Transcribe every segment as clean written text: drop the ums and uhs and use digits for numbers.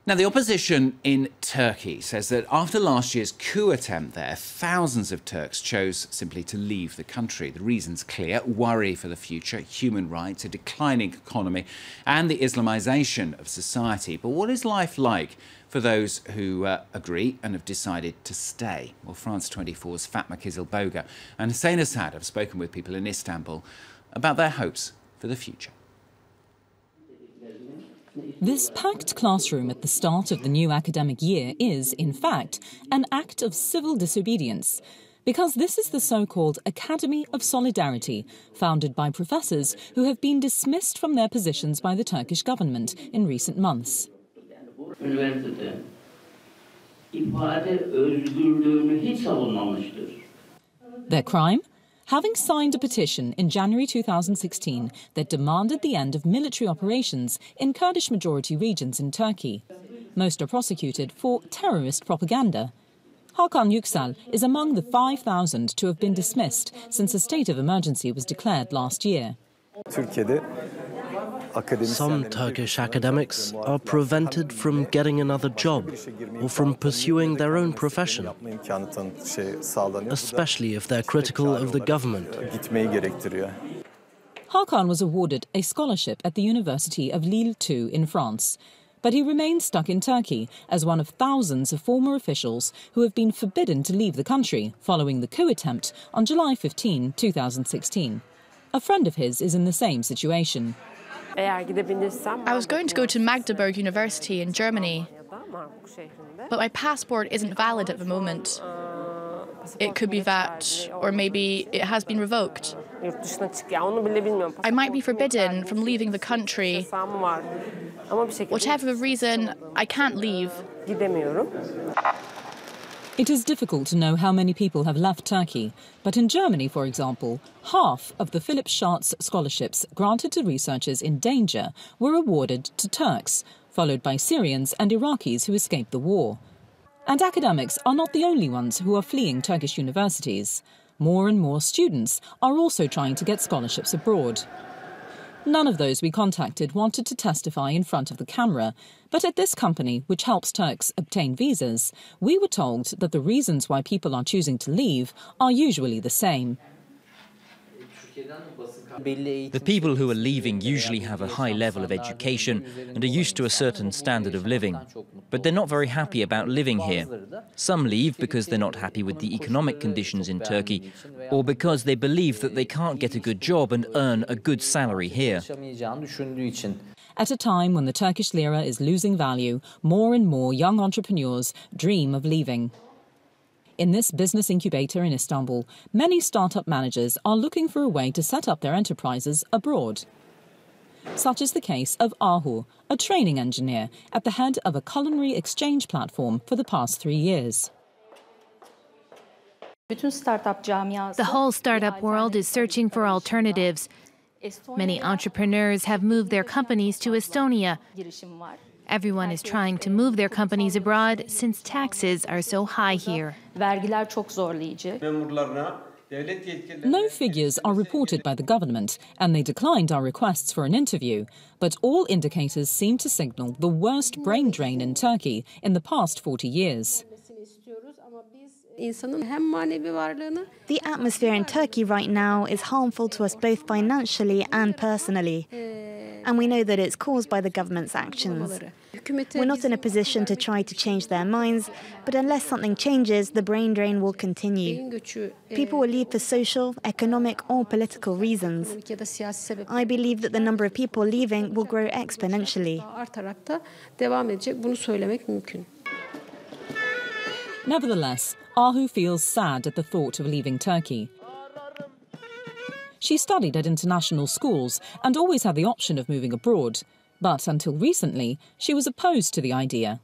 Now, the opposition in Turkey says that after last year's coup attempt there, thousands of Turks chose simply to leave the country. The reason's clear: worry for the future, human rights, a declining economy and the Islamisation of society. But what is life like for those who agree and have decided to stay? Well, France 24's Fatma Kizilboga and Hussein Assad have spoken with people in Istanbul about their hopes for the future. This packed classroom at the start of the new academic year is, in fact, an act of civil disobedience, because this is the so-called Academy of Solidarity, founded by professors who have been dismissed from their positions by the Turkish government in recent months. Their crime? Having signed a petition in January 2016 that demanded the end of military operations in Kurdish-majority regions in Turkey. Most are prosecuted for terrorist propaganda. Hakan Yüksel is among the 5,000 to have been dismissed since a state of emergency was declared last year. Some Turkish academics are prevented from getting another job or from pursuing their own profession, especially if they're critical of the government. Hakan was awarded a scholarship at the University of Lille II in France, but he remains stuck in Turkey as one of thousands of former officials who have been forbidden to leave the country following the coup attempt on July 15, 2016. A friend of his is in the same situation. I was going to go to Magdeburg University in Germany, but my passport isn't valid at the moment. It could be that, or maybe it has been revoked. I might be forbidden from leaving the country. Whatever the reason, I can't leave. It is difficult to know how many people have left Turkey, but in Germany, for example, half of the Philipp Schartz scholarships granted to researchers in danger were awarded to Turks, followed by Syrians and Iraqis who escaped the war. And academics are not the only ones who are fleeing Turkish universities. More and more students are also trying to get scholarships abroad. None of those we contacted wanted to testify in front of the camera, but at this company, which helps Turks obtain visas, we were told that the reasons why people are choosing to leave are usually the same. The people who are leaving usually have a high level of education and are used to a certain standard of living. But they're not very happy about living here. Some leave because they're not happy with the economic conditions in Turkey, or because they believe that they can't get a good job and earn a good salary here. At a time when the Turkish lira is losing value, more and more young entrepreneurs dream of leaving. In this business incubator in Istanbul, many startup managers are looking for a way to set up their enterprises abroad. Such is the case of Ahu, a training engineer at the head of a culinary exchange platform for the past 3 years. The whole startup world is searching for alternatives. Many entrepreneurs have moved their companies to Estonia. Everyone is trying to move their companies abroad since taxes are so high here. No figures are reported by the government, and they declined our requests for an interview. But all indicators seem to signal the worst brain drain in Turkey in the past 40 years. The atmosphere in Turkey right now is harmful to us both financially and personally. And we know that it's caused by the government's actions. We're not in a position to try to change their minds, but unless something changes, the brain drain will continue. People will leave for social, economic or political reasons. I believe that the number of people leaving will grow exponentially. Nevertheless, Ahu feels sad at the thought of leaving Turkey. She studied at international schools and always had the option of moving abroad. But until recently, she was opposed to the idea.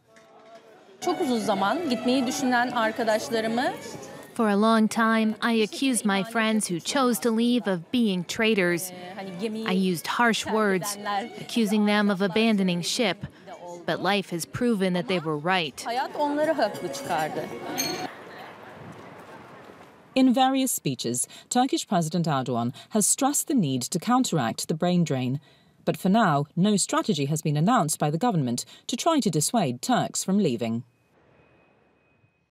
For a long time, I accused my friends who chose to leave of being traitors. I used harsh words, accusing them of abandoning ship. But life has proven that they were right. In various speeches, Turkish President Erdogan has stressed the need to counteract the brain drain. But for now, no strategy has been announced by the government to try to dissuade Turks from leaving.